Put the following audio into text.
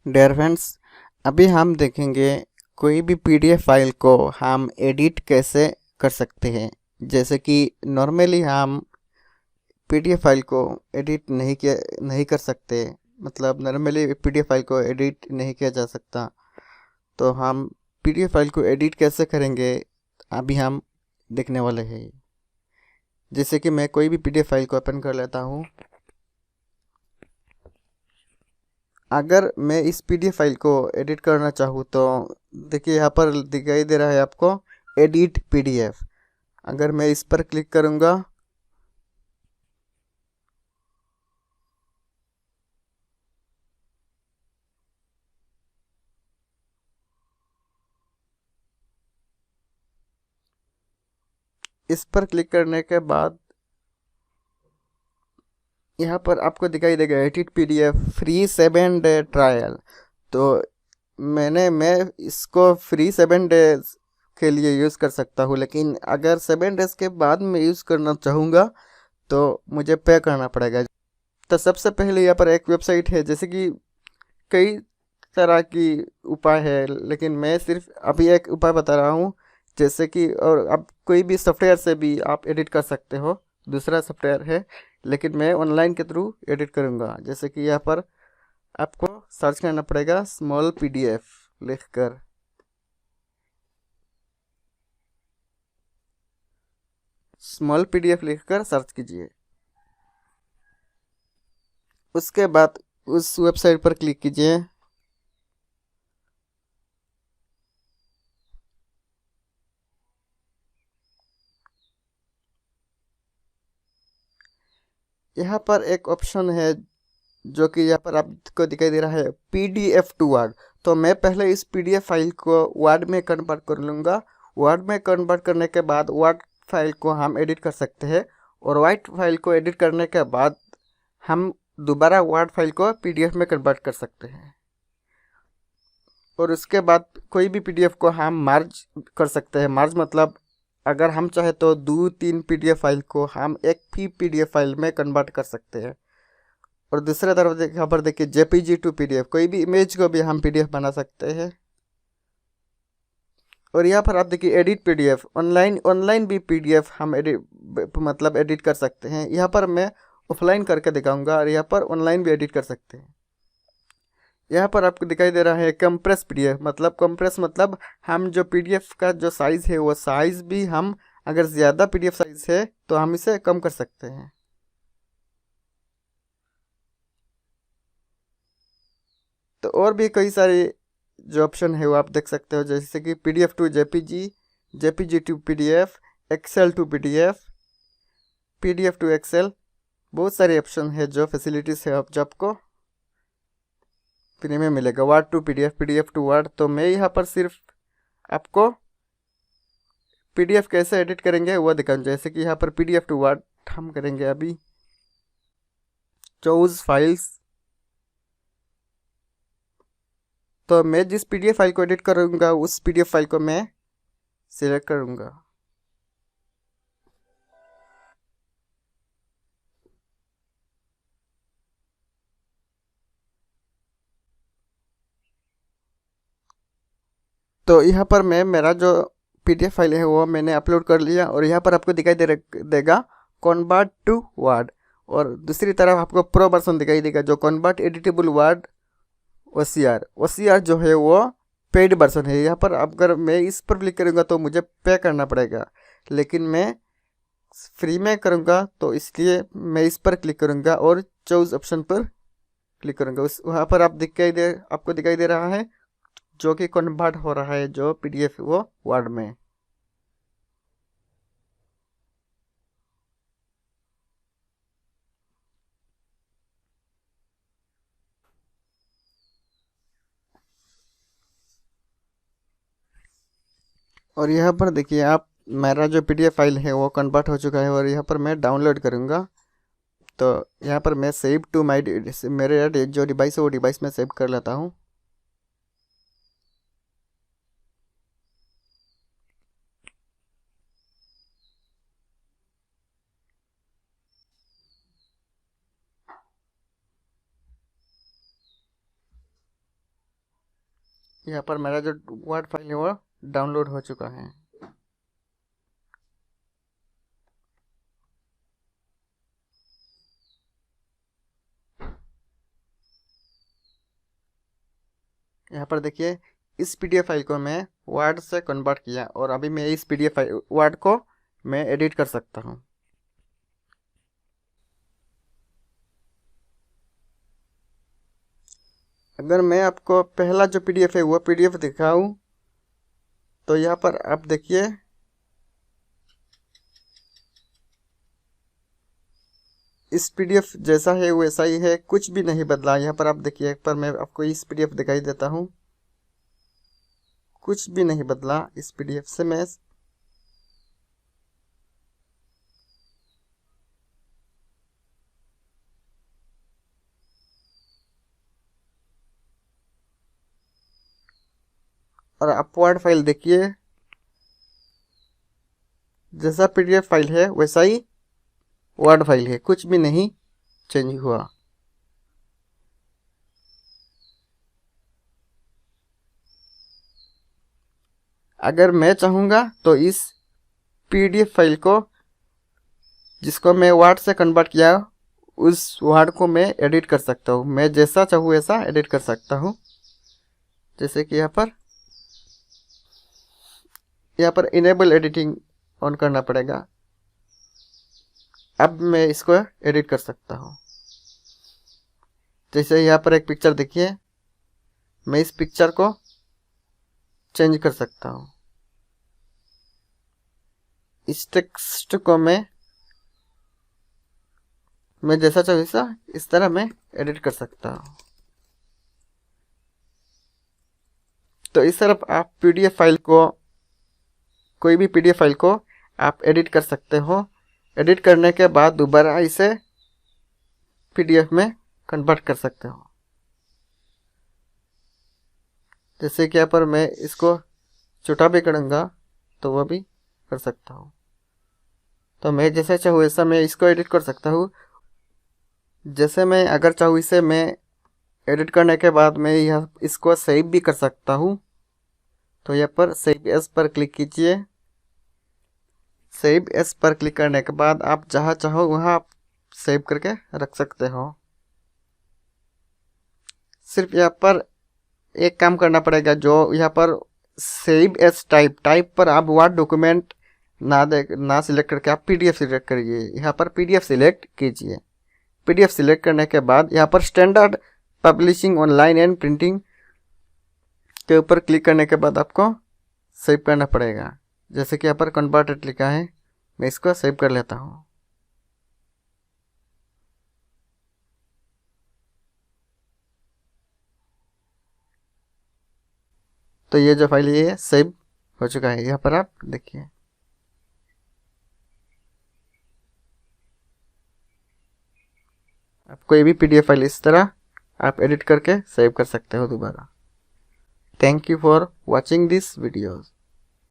Dear friends, अभी हम देखेंगे कोई भी पीडीएफ फाइल को हम एडिट कैसे कर सकते हैं। जैसे कि नॉर्मली हम पीडीएफ फाइल को एडिट नहीं कर सकते। मतलब नॉर्मली पीडीएफ फाइल को एडिट नहीं किया जा सकता। तो हम पीडीएफ फाइल को एडिट कैसे करेंगे, अभी हम देखने वाले हैं। जैसे कि मैं कोई भी पीडीएफ फाइल को ओपन कर लेता हूँ। अगर मैं इस पीडीएफ फाइल को एडिट करना चाहूँ तो देखिए यहाँ पर दिखाई दे रहा है आपको एडिट पीडीएफ। अगर मैं इस पर क्लिक करूँगा, इस पर क्लिक करने के बाद यहाँ पर आपको दिखाई देगा edit PDF free 7 day trial. तो मैं इसको फ्री 7 डेज के लिए यूज़ कर सकता हूँ, लेकिन अगर 7 डेज के बाद मैं यूज़ करना चाहूँगा तो मुझे पे करना पड़ेगा। तो सबसे पहले यहाँ पर एक वेबसाइट है, जैसे कि कई तरह की उपाय है, लेकिन मैं सिर्फ अभी एक उपाय बता रहा हूँ। जैसे कि और अब कोई भी सॉफ्टवेयर से भी आप एडिट कर सकते हो, दूसरा सॉफ्टवेयर है, लेकिन मैं ऑनलाइन के थ्रू एडिट करूँगा। जैसे कि यहाँ पर आपको सर्च करना पड़ेगा स्मॉल पीडीएफ लिखकर। स्मॉल पीडीएफ लिखकर सर्च कीजिए। उसके बाद उस वेबसाइट पर क्लिक कीजिए। यहाँ पर एक ऑप्शन है जो कि यहाँ पर आपको दिखाई दे रहा है पीडीएफ टू वर्ड। तो मैं पहले इस पीडीएफ फाइल को वर्ड में कन्वर्ट कर लूँगा। वर्ड में कन्वर्ट करने के बाद वर्ड फाइल को हम एडिट कर सकते हैं, और वाइट फाइल को एडिट करने के बाद हम दोबारा वर्ड फाइल को पीडीएफ में कन्वर्ट कर सकते हैं। और उसके बाद कोई भी पीडीएफ को हम मार्ज कर सकते हैं। मार्ज मतलब अगर हम चाहे तो 2-3 पीडीएफ फाइल को हम एक ही पीडीएफ फाइल में कन्वर्ट कर सकते हैं। और दूसरे तरफ यहाँ पर देखिए जेपीजी टू पीडीएफ, कोई भी इमेज को भी हम पीडीएफ बना सकते हैं। और यहाँ पर आप देखिए एडिट पीडीएफ, ऑनलाइन ऑनलाइन भी पीडीएफ हम एडिट मतलब एडिट कर सकते हैं। यहाँ पर मैं ऑफलाइन करके दिखाऊंगा, और यहाँ पर ऑनलाइन भी एडिट कर सकते हैं। यहाँ पर आपको दिखाई दे रहा है कंप्रेस पीडीएफ। मतलब कंप्रेस मतलब हम जो पीडीएफ का जो साइज़ है वो साइज़ भी हम, अगर ज़्यादा पीडीएफ साइज़ है तो हम इसे कम कर सकते हैं। तो और भी कई सारे जो ऑप्शन है वो आप देख सकते हो, जैसे कि PDF to JPG, JPG to PDF, Excel to PDF, PDF to Excel. बहुत सारे ऑप्शन है जो फैसिलिटीज है आप जब को फ्री में मिलेगा। Word to PDF, PDF to Word. तो मैं यहाँ पर सिर्फ आपको पीडीएफ कैसे एडिट करेंगे वो दिखाऊँ। जैसे कि यहाँ पर पीडीएफ टू वर्ड हम करेंगे अभी। Choose files. तो मैं जिस पीडीएफ फाइल को एडिट करूँगा उस पीडीएफ फाइल को मैं सिलेक्ट करूँगा। तो यहाँ पर मैं मेरा जो पीडीएफ फाइल है वो मैंने अपलोड कर लिया, और यहाँ पर आपको दिखाई देगा कन्वर्ट टू वर्ड। और दूसरी तरफ आपको प्रो वर्जन दिखाई देगा जो convert editable word OCR. OCR जो है वो पेड वर्जन है। यहाँ पर अगर मैं इस पर क्लिक करूँगा तो मुझे पे करना पड़ेगा, लेकिन मैं फ्री में करूँगा तो इसलिए मैं इस पर क्लिक करूँगा और चूज ऑप्शन पर क्लिक करूँगा। उस वहाँ पर आपको दिखाई दे रहा है जो कि कन्वर्ट हो रहा है जो पीडीएफ वो वर्ड में। और यहाँ पर देखिए आप, मेरा जो पीडीएफ फाइल है वो कन्वर्ट हो चुका है, और यहाँ पर मैं डाउनलोड करूँगा। तो यहाँ पर मैं सेव टू माई, मेरे जो डिवाइस है वो डिवाइस में सेव कर लेता हूँ। यहाँ पर मेरा जो वर्ड फाइल है वो डाउनलोड हो चुका है। यहाँ पर देखिए, इस पीडीएफ फाइल को मैं वर्ड से कन्वर्ट किया और अभी मैं इस पीडीएफ फाइल वर्ड को मैं एडिट कर सकता हूँ। अगर मैं आपको पहला जो पीडीएफ है वो पीडीएफ दिखाऊं तो यहाँ पर आप देखिए, इस पीडीएफ जैसा है वैसा ही है, कुछ भी नहीं बदला। यहाँ पर आप देखिए, एक बार मैं आपको इस पीडीएफ दिखाई देता हूँ, कुछ भी नहीं बदला इस पीडीएफ से। मैं और आप वर्ड फाइल देखिए, जैसा पीडीएफ फाइल है वैसा ही वर्ड फाइल है, कुछ भी नहीं चेंज हुआ। अगर मैं चाहूँगा तो इस पीडीएफ फाइल को, जिसको मैं वर्ड से कन्वर्ट किया, उस वर्ड को मैं एडिट कर सकता हूँ। मैं जैसा चाहूँ ऐसा एडिट कर सकता हूँ। जैसे कि यहाँ पर इनेबल एडिटिंग ऑन करना पड़ेगा। अब मैं इसको एडिट कर सकता हूँ। जैसे यहाँ पर एक पिक्चर देखिए, मैं इस पिक्चर को चेंज कर सकता हूँ। इस टेक्स्ट को मैं जैसा चाहूँ वैसा इस तरह मैं एडिट कर सकता हूँ। तो इस तरह आप पीडीएफ फाइल को, कोई भी पीडीएफ फाइल को आप एडिट कर सकते हो। एडिट करने के बाद दोबारा इसे पीडीएफ में कन्वर्ट कर सकते हो। जैसे कि यहाँ पर मैं इसको छोटा भी करूँगा तो वह भी कर सकता हूँ। तो मैं जैसे चाहूँ वैसा मैं इसको एडिट कर सकता हूँ। जैसे मैं अगर चाहूँ इसे मैं एडिट करने के बाद मैं यह इसको सेव भी कर सकता हूँ। तो यहाँ पर सेव एज पर क्लिक कीजिए। सेव एज पर क्लिक करने के बाद आप जहाँ चाहो वहाँ आप सेव करके रख सकते हो। सिर्फ यहाँ पर एक काम करना पड़ेगा, जो यहाँ पर सेव एज टाइप पर आप वर्ड डॉक्यूमेंट ना सिलेक्ट करके आप पीडीएफ सिलेक्ट करिए। यहाँ पर पीडीएफ सिलेक्ट कीजिए। पीडीएफ सिलेक्ट करने के बाद यहाँ पर standard publishing online and printing के ऊपर क्लिक करने के बाद आपको सेव करना पड़ेगा। जैसे कि यहाँ पर कन्वर्टेड लिखा है, मैं इसको सेव कर लेता हूँ। तो ये जो फाइल ये सेव हो चुका है, यहाँ पर आप देखिए। आप कोई भी पीडीएफ फाइल इस तरह आप एडिट करके सेव कर सकते हो दोबारा। Thank you for watching this videos.